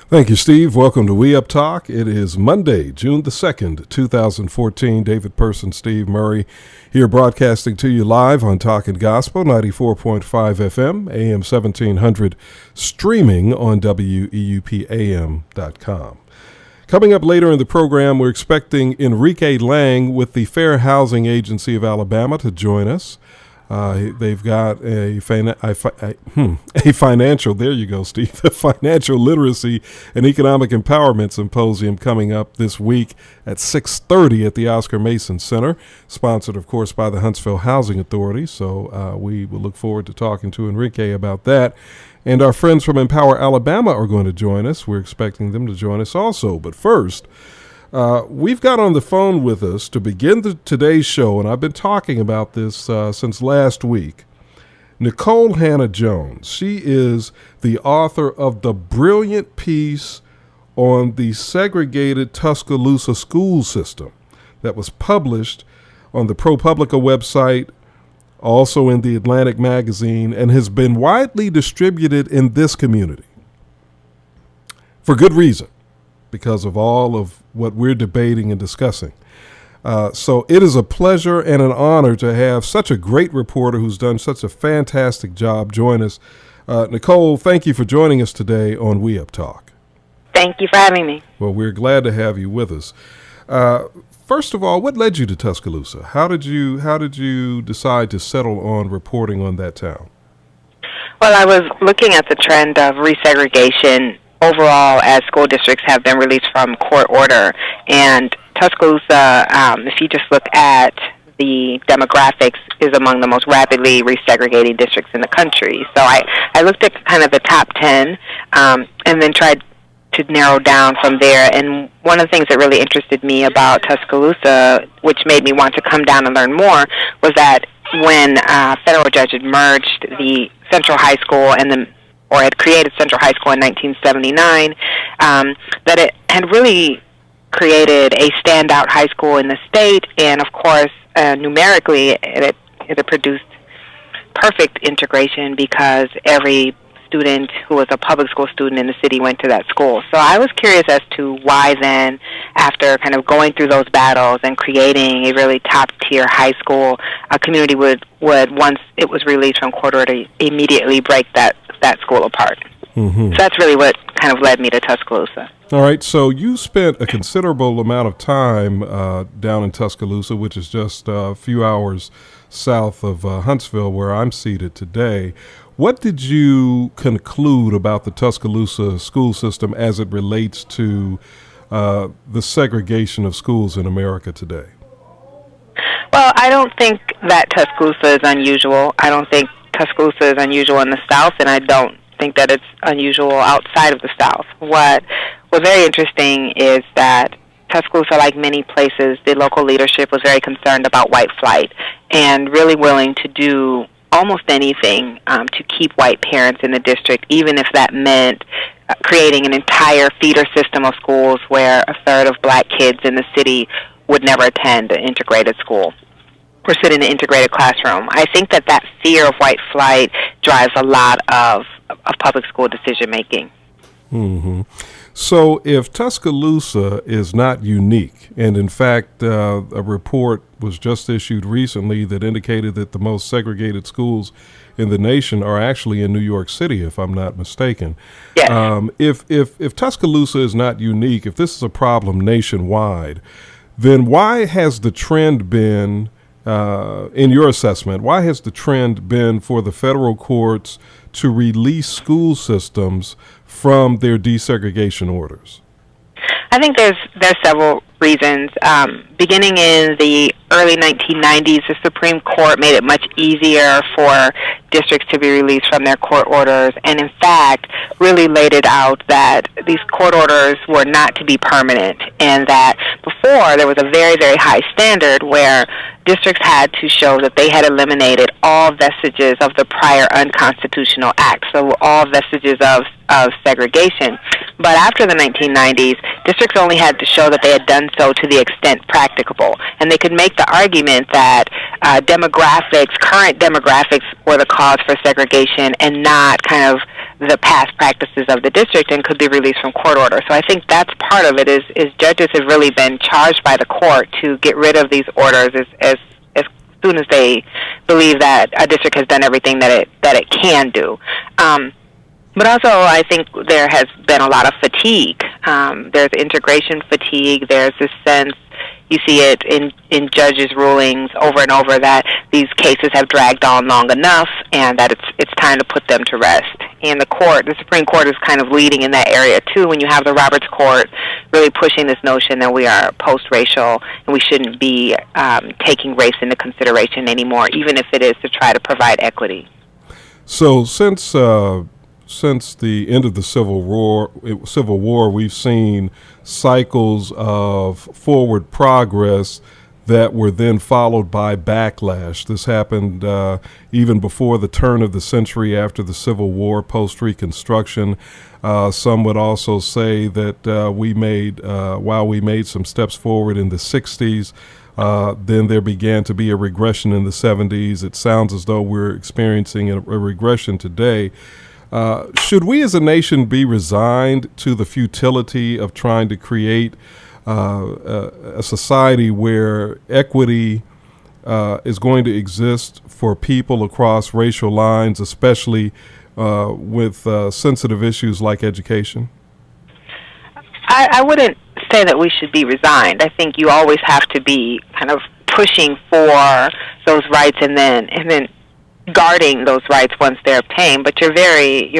Thank you, Steve. Welcome to We Up Talk. It is Monday, June the 2nd, 2014. David Person, Steve Murray here broadcasting to you live on Talkin' Gospel, 94.5 FM, AM 1700, streaming on WEUPAM.com. Coming up later in the program, we're expecting Enrique Lang with the Fair Housing Agency of Alabama to join us. They've got a financial, there you go, Steve, a financial literacy and economic empowerment symposium coming up this week at 6:30 at the Oscar Mason Center, sponsored, of course, by the Huntsville Housing Authority. So we will look forward to talking to Enrique about that. And our friends from Empower Alabama are going to join us. We're expecting them to join us also. But first, we've got on the phone with us to begin today's show, and I've been talking about this since last week, Nikole Hannah-Jones. She is the author of the brilliant piece on the segregated Tuscaloosa school system that was published on the ProPublica website, also in the Atlantic magazine, and has been widely distributed in this community for good reason, because of all of what we're debating and discussing. So it is a pleasure and an honor to have such a great reporter who's done such a fantastic job join us. Nikole, thank you for joining us today on We Up Talk. Thank you for having me. Well, we're glad to have you with us. First of all, what led you to Tuscaloosa? How did you decide to settle on reporting on that town? Well, I was looking at the trend of resegregation overall as school districts have been released from court order. And Tuscaloosa, if you just look at the demographics, is among the most rapidly resegregating districts in the country. So I looked at kind of the top 10 and then tried to narrow down from there. And one of the things that really interested me about Tuscaloosa, which made me want to come down and learn more, was that when a federal judge had merged the Central High School or had created Central High School in 1979, that it had really created a standout high school in the state, and of course, numerically, it produced perfect integration because every student who was a public school student in the city went to that school. So I was curious as to why then, after kind of going through those battles and creating a really top-tier high school, a community would once it was released from court order, immediately break that school apart. Mm-hmm. So that's really what kind of led me to Tuscaloosa. All right, so you spent a considerable amount of time down in Tuscaloosa, which is just a few hours south of Huntsville, where I'm seated today. What did you conclude about the Tuscaloosa school system as it relates to the segregation of schools in America today? Well, I don't think that Tuscaloosa is unusual. I don't think Tuscaloosa is unusual in the South, and I don't think that it's unusual outside of the South. What was very interesting is that Tuscaloosa, like many places, the local leadership was very concerned about white flight and really willing to do almost anything to keep white parents in the district, even if that meant creating an entire feeder system of schools where a third of black kids in the city would never attend an integrated school or sit in an integrated classroom. I think that fear of white flight drives a lot of public school decision-making. Mm-hmm. So if Tuscaloosa is not unique, and in fact a report was just issued recently that indicated that the most segregated schools in the nation are actually in New York City, if I'm not mistaken. Yes. If Tuscaloosa is not unique, if this is a problem nationwide, then why has the trend been, in your assessment, why has the trend been for the federal courts to release school systems from their desegregation orders? I think there's several reasons. Beginning in the early 1990s, the Supreme Court made it much easier for districts to be released from their court orders, and in fact really laid it out that these court orders were not to be permanent, and that before there was a very, very high standard where districts had to show that they had eliminated all vestiges of the prior unconstitutional act, so all vestiges of segregation. But after the 1990s, districts only had to show that they had done so to the extent practicable, and they could make the argument that current demographics were the cause for segregation and not kind of the past practices of the district and could be released from court order. So I think that's part of it, is judges have really been charged by the court to get rid of these orders as soon as they believe that a district has done everything that it can do. But also, I think there has been a lot of fatigue. There's integration fatigue. There's this sense, you see it in judges' rulings over and over, that these cases have dragged on long enough and that it's time to put them to rest. And the Supreme Court is kind of leading in that area, too, when you have the Roberts Court really pushing this notion that we are post-racial and we shouldn't be taking race into consideration anymore, even if it is to try to provide equity. So since the end of the Civil War, we've seen cycles of forward progress that were then followed by backlash. This happened even before the turn of the century, after the Civil War, post-Reconstruction. Some would also say that while we made some steps forward in the 60s, then there began to be a regression in the 70s. It sounds as though we're experiencing a regression today. Should we as a nation be resigned to the futility of trying to create a society where equity is going to exist for people across racial lines, especially with sensitive issues like education? I wouldn't say that we should be resigned. I think you always have to be kind of pushing for those rights and then guarding those rights once they're obtained. But you're very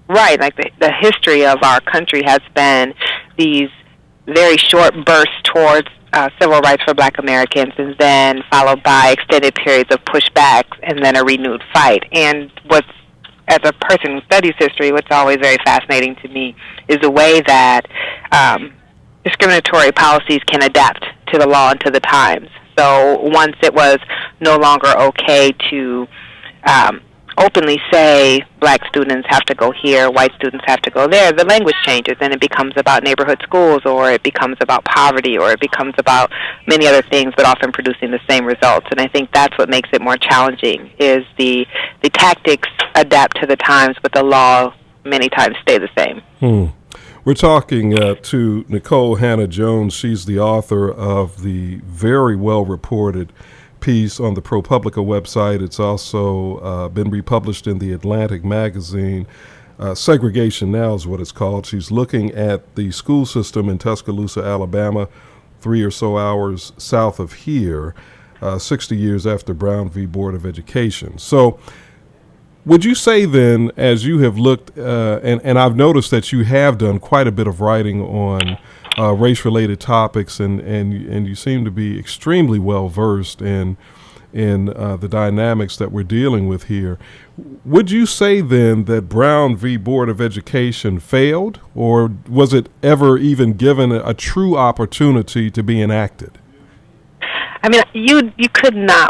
right. Like the history of our country has been these very short bursts towards civil rights for Black Americans, and then followed by extended periods of pushback, and then a renewed fight. And as a person who studies history, what's always very fascinating to me is the way that discriminatory policies can adapt to the law and to the times. So once it was no longer okay to openly say Black students have to go here, white students have to go there, the language changes and it becomes about neighborhood schools, or it becomes about poverty, or it becomes about many other things, but often producing the same results. And I think that's what makes it more challenging, is the tactics adapt to the times, but the law many times stay the same. We're talking to Nikole Hannah-Jones. She's the author of the very well-reported piece on the ProPublica website. It's also been republished in the Atlantic magazine. Segregation Now is what it's called. She's looking at the school system in Tuscaloosa, Alabama, 3 or so hours south of here, 60 years after Brown v. Board of Education. So would you say then, as you have looked, and I've noticed that you have done quite a bit of writing on race-related topics, and you seem to be extremely well-versed in the dynamics that we're dealing with here. Would you say then that Brown v. Board of Education failed, or was it ever even given a true opportunity to be enacted? I mean,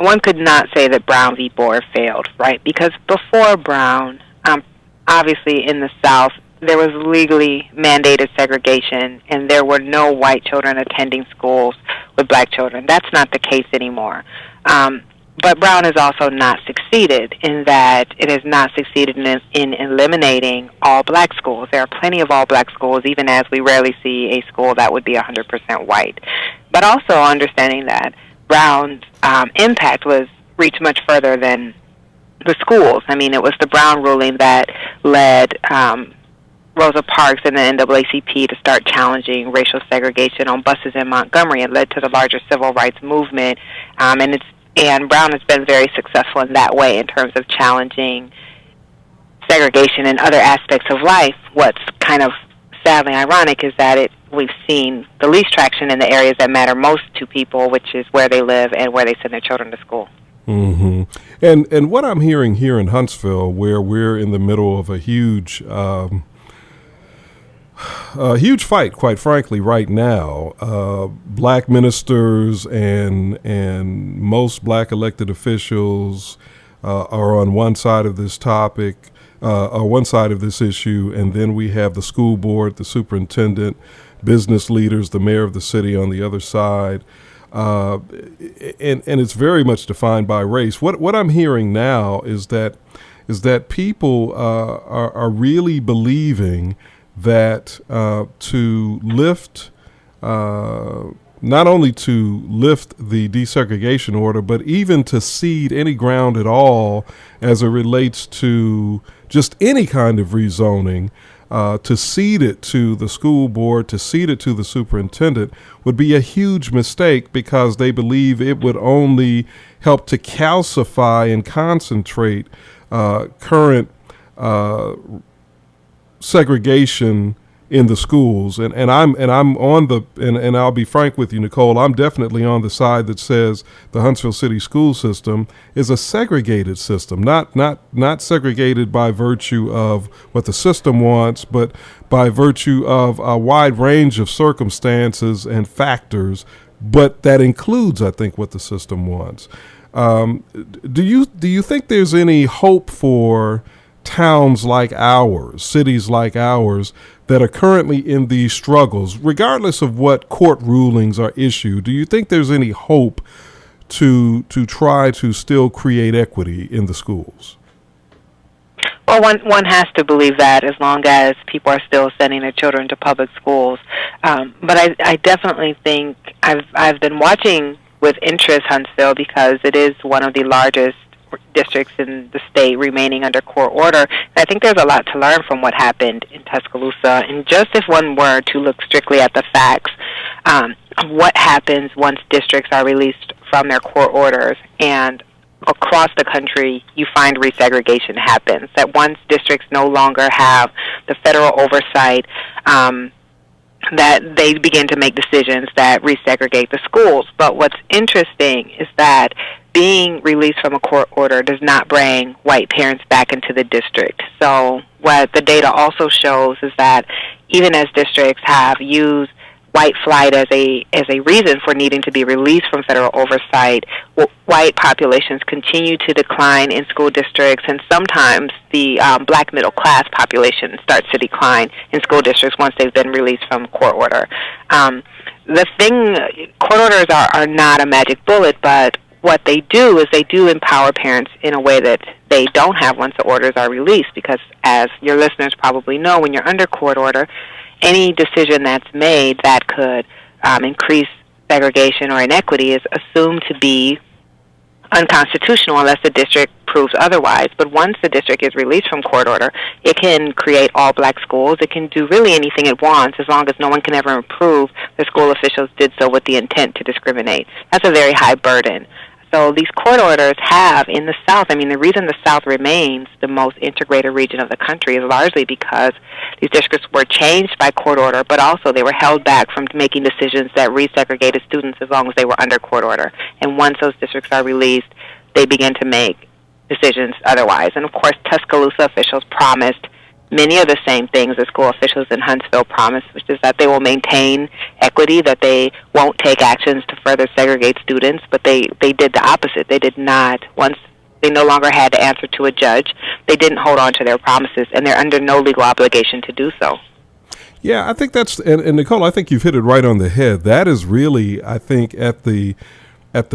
one could not say that Brown v. Board failed, right? Because before Brown, obviously in the South, there was legally mandated segregation, and there were no white children attending schools with Black children. That's not the case anymore. But Brown has also not succeeded in that it has not succeeded in eliminating all Black schools. There are plenty of all Black schools, even as we rarely see a school that would be 100% white. But also understanding that Brown's impact reached much further than the schools. I mean, it was the Brown ruling that led Rosa Parks and the NAACP to start challenging racial segregation on buses in Montgomery, and led to the larger civil rights movement. And Brown has been very successful in that way in terms of challenging segregation in other aspects of life. What's kind of sadly ironic is that we've seen the least traction in the areas that matter most to people, which is where they live and where they send their children to school. Mm-hmm. And what I'm hearing here in Huntsville, where we're in the middle of a huge fight, quite frankly, right now. Black ministers and most Black elected officials are on one side of this topic, one side of this issue, and then we have the school board, the superintendent, business leaders, the mayor of the city on the other side. And it's very much defined by race. What I'm hearing now is that is that people are really believing that to lift not only to lift the desegregation order, but even to cede any ground at all as it relates to just any kind of rezoning, to cede it to the school board, to cede it to the superintendent would be a huge mistake, because they believe it would only help to calcify and concentrate current segregation in the schools. And I'm on the and I'll be frank with you, Nikole, I'm definitely on the side that says the Huntsville City school system is a segregated system, not segregated by virtue of what the system wants, but by virtue of a wide range of circumstances and factors, but that includes, I think, what the system wants. Do you think there's any hope for towns like ours, cities like ours, that are currently in these struggles, regardless of what court rulings are issued? Do you think there's any hope to try to still create equity in the schools? Well, one has to believe that, as long as people are still sending their children to public schools. But I definitely think I've been watching with interest Huntsville, because it is one of the largest districts in the state remaining under court order. And I think there's a lot to learn from what happened in Tuscaloosa. And just if one were to look strictly at the facts, what happens once districts are released from their court orders, and across the country you find resegregation happens, that once districts no longer have the federal oversight, that they begin to make decisions that resegregate the schools. But what's interesting is that being released from a court order does not bring white parents back into the district. So what the data also shows is that even as districts have used white flight as a reason for needing to be released from federal oversight, white populations continue to decline in school districts, and sometimes the black middle class population starts to decline in school districts once they've been released from court order. Court orders are not a magic bullet, but what they do is they do empower parents in a way that they don't have once the orders are released, because as your listeners probably know, when you're under court order, any decision that's made that could increase segregation or inequity is assumed to be unconstitutional unless the district proves otherwise. But once the district is released from court order, it can create all black schools. It can do really anything it wants, as long as no one can ever prove the school officials did so with the intent to discriminate. That's a very high burden. So these court orders have, in the South, the reason the South remains the most integrated region of the country is largely because these districts were changed by court order, but also they were held back from making decisions that resegregated students as long as they were under court order. And once those districts are released, they begin to make decisions otherwise. And of course, Tuscaloosa officials promised many of the same things that school officials in Huntsville promised, which is that they will maintain equity, that they won't take actions to further segregate students, but they did the opposite. They did not. Once they no longer had to answer to a judge, they didn't hold on to their promises, and they're under no legal obligation to do so. Yeah, I think that's, and Nikole, I think you've hit it right on the head. That is really, I think, at the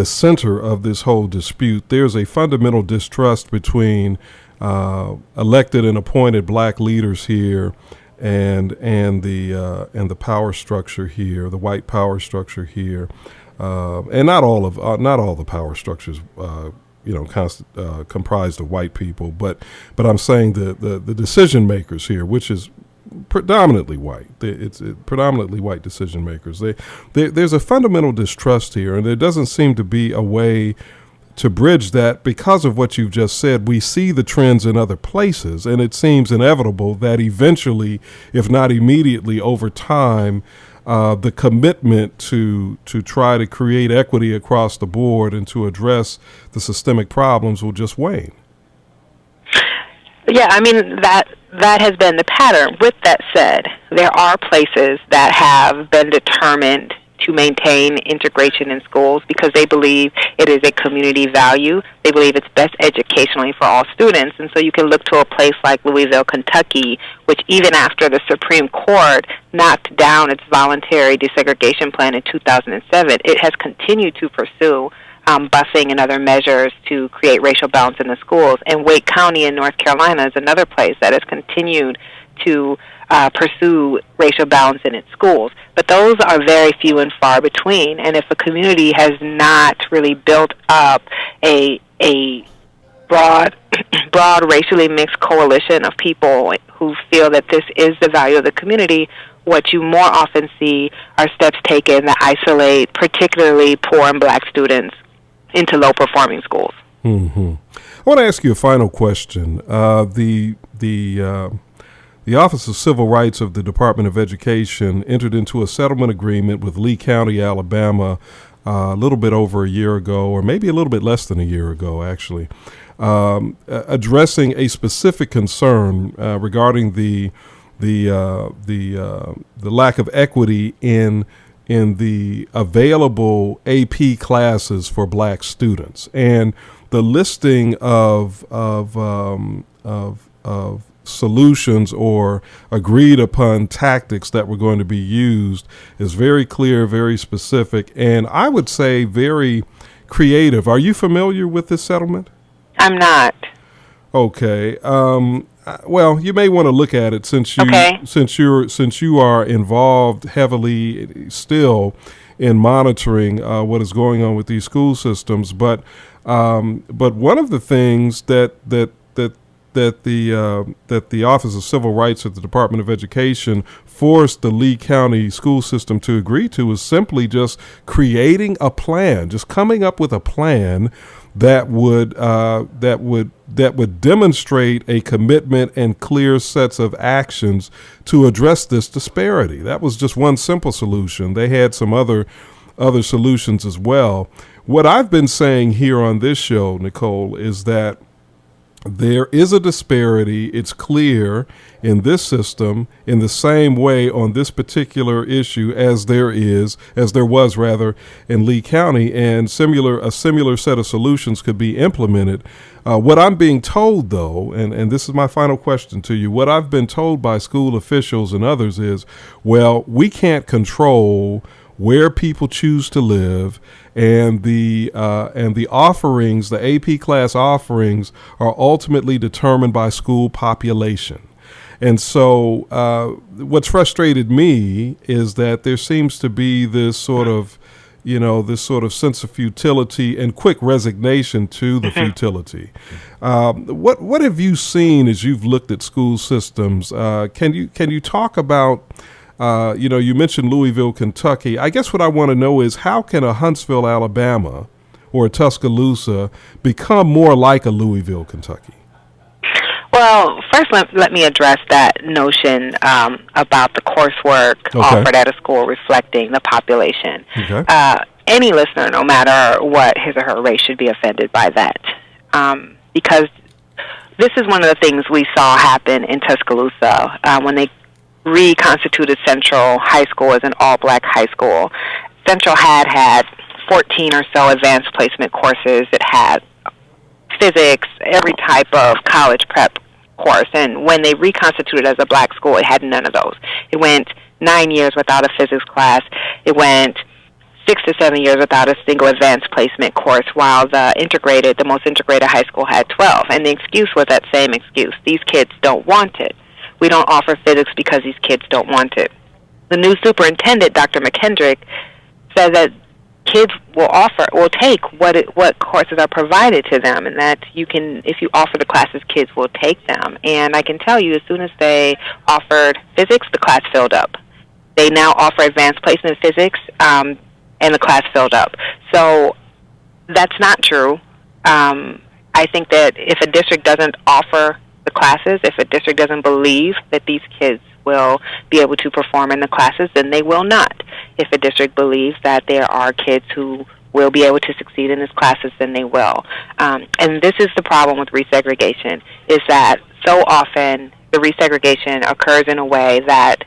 center of this whole dispute. There's a fundamental distrust between elected and appointed black leaders here, and the power structure here, the white power structure here, and not all the power structures, comprised of white people, but I'm saying the decision makers here, which is predominantly white. It's predominantly white decision makers. There's a fundamental distrust here, and there doesn't seem to be a way to bridge that because of what you've just said. We see the trends in other places, and it seems inevitable that eventually, if not immediately, over time, the commitment to try to create equity across the board and to address the systemic problems will just wane. Yeah, that has been the pattern. With that said, there are places that have been determined to maintain integration in schools because they believe it is a community value. They believe it's best educationally for all students. And so you can look to a place like Louisville, Kentucky, which even after the Supreme Court knocked down its voluntary desegregation plan in 2007, it has continued to pursue busing and other measures to create racial balance in the schools. And Wake County in North Carolina is another place that has continued to pursue racial balance in its schools. But those are very few and far between. And if a community has not really built up a broad racially mixed coalition of people who feel that this is the value of the community, what you more often see are steps taken that isolate particularly poor and black students into low-performing schools. Mm-hmm. I want to ask you a final question. The Office of Civil Rights of the Department of Education entered into a settlement agreement with Lee County, Alabama, a little bit over a year ago, or maybe a little bit less than a year ago, actually, addressing a specific concern regarding the lack of equity in the available AP classes for black students, and the listing of solutions or agreed upon tactics that were going to be used is very clear, very specific, and I would say very creative. Are you familiar with this settlement? I'm not. Okay. Well, you may want to look at it since you are involved heavily still in monitoring what is going on with these school systems. But one of the things that the Office of Civil Rights at the Department of Education forced the Lee County school system to agree to was simply just creating a plan, just coming up with a plan that would demonstrate a commitment and clear sets of actions to address this disparity. That was just one simple solution. They had some other solutions as well. What I've been saying here on this show, Nikole, is that there is a disparity. It's clear in this system in the same way on this particular issue as there was in Lee County, and a similar set of solutions could be implemented. What I'm being told, though, and this is my final question to you, what I've been told by school officials and others is, well, we can't control where people choose to live, and the offerings, the AP class offerings, are ultimately determined by school population. And so what's frustrated me is that there seems to be this sort of sense of futility and quick resignation to the futility. What have you seen as you've looked at school systems? Can you talk about you mentioned Louisville, Kentucky. I guess what I want to know is, how can a Huntsville, Alabama, or a Tuscaloosa become more like a Louisville, Kentucky? Well, first let me address that notion about the coursework offered at a school reflecting the population. Okay. Any listener, no matter what his or her race, should be offended by that, because this is one of the things we saw happen in Tuscaloosa when they reconstituted Central High School as an all-black high school. Central had 14 or so advanced placement courses. It had physics, every type of college prep course, and when they reconstituted as a black school, it had none of those. It went 9 years without a physics class. It went 6 to 7 years without a single advanced placement course, while the most integrated high school had 12. And the excuse was that same excuse: these kids don't want it. We don't offer physics because these kids don't want it. The new superintendent, Dr. McKendrick, said that kids will take what courses are provided to them, and that if you offer the classes, kids will take them. And I can tell you, as soon as they offered physics, the class filled up. They now offer advanced placement physics, and the class filled up. So that's not true. I think that if a district doesn't offer the classes, if a district doesn't believe that these kids will be able to perform in the classes, then they will not. If a district believes that there are kids who will be able to succeed in these classes, then they will. And this is the problem with resegregation, is that so often the resegregation occurs in a way that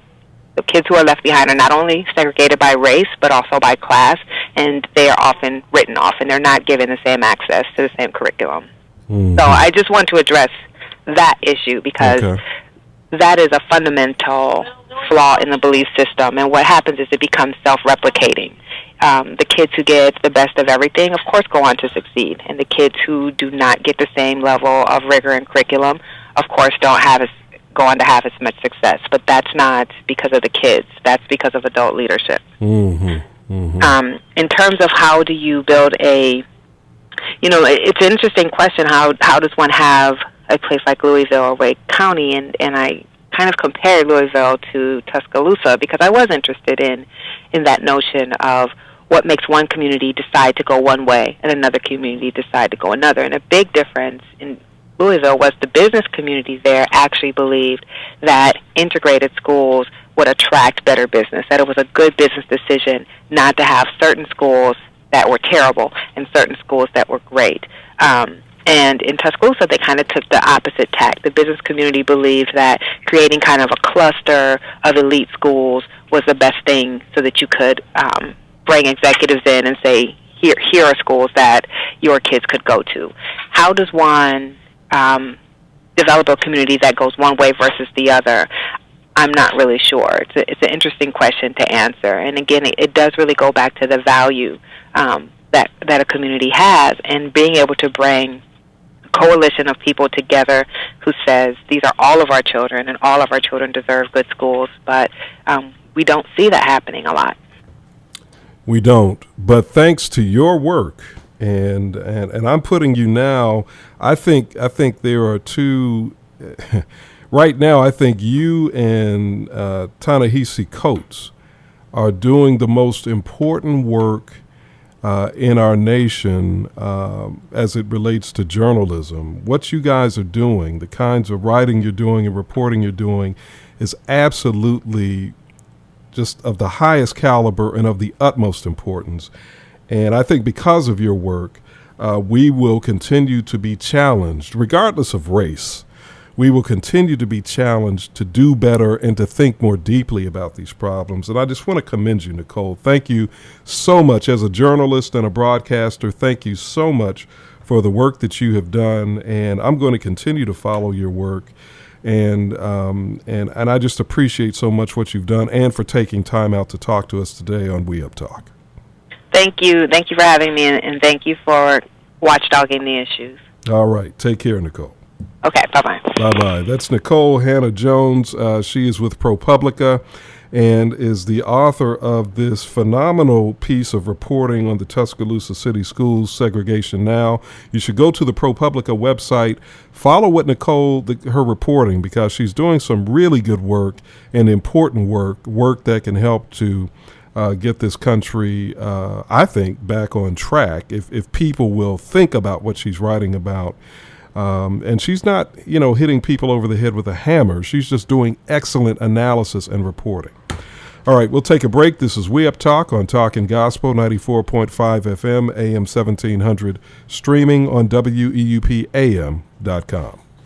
the kids who are left behind are not only segregated by race, but also by class, and they are often written off, and they're not given the same access to the same curriculum. Mm-hmm. So I just want to address that issue, because that is a fundamental flaw in the belief system, and what happens is it becomes self-replicating. the kids who get the best of everything, of course, go on to succeed. And the kids who do not get the same level of rigor and curriculum, of course, go on to have as much success. But that's not because of the kids. That's because of adult leadership. Mm-hmm. Mm-hmm. In terms of how do you build it's an interesting question. How does one have a place like Louisville or Wake County? And I kind of compared Louisville to Tuscaloosa because I was interested in that notion of what makes one community decide to go one way and another community decide to go another. And a big difference in Louisville was the business community there actually believed that integrated schools would attract better business, that it was a good business decision not to have certain schools that were terrible and certain schools that were great. And in Tuscaloosa, they kind of took the opposite tack. The business community believed that creating kind of a cluster of elite schools was the best thing so that you could bring executives in and say, here are schools that your kids could go to. How does one develop a community that goes one way versus the other? I'm not really sure. It's an interesting question to answer. And again, it does really go back to the value that a community has, and being able to bring coalition of people together who says these are all of our children and all of our children deserve good schools, but we don't see that happening a lot. We don't, but thanks to your work, and I'm putting you now, I think there are two, right now I think you and Ta-Nehisi Coates are doing the most important work in our nation as it relates to journalism. What you guys are doing, the kinds of writing you're doing and reporting you're doing is absolutely just of the highest caliber and of the utmost importance. And I think because of your work, we will continue to be challenged, regardless of race. We will continue to be challenged to do better and to think more deeply about these problems. And I just want to commend you, Nikole. Thank you so much as a journalist and a broadcaster. Thank you so much for the work that you have done. And I'm going to continue to follow your work. And I just appreciate so much what you've done and for taking time out to talk to us today on We Up Talk. Thank you. Thank you for having me, and thank you for watchdogging the issues. All right. Take care, Nikole. Okay, bye-bye. Bye-bye. That's Nikole Hannah-Jones. She is with ProPublica and is the author of this phenomenal piece of reporting on the Tuscaloosa City Schools, Segregation Now. You should go to the ProPublica website, follow what her reporting, because she's doing some really good work and important work that can help to get this country, I think, back on track if people will think about what she's writing about. And she's not, hitting people over the head with a hammer. She's just doing excellent analysis and reporting. All right, we'll take a break. This is We Up Talk on Talkin' Gospel, 94.5 FM, AM 1700, streaming on WEUPAM.com.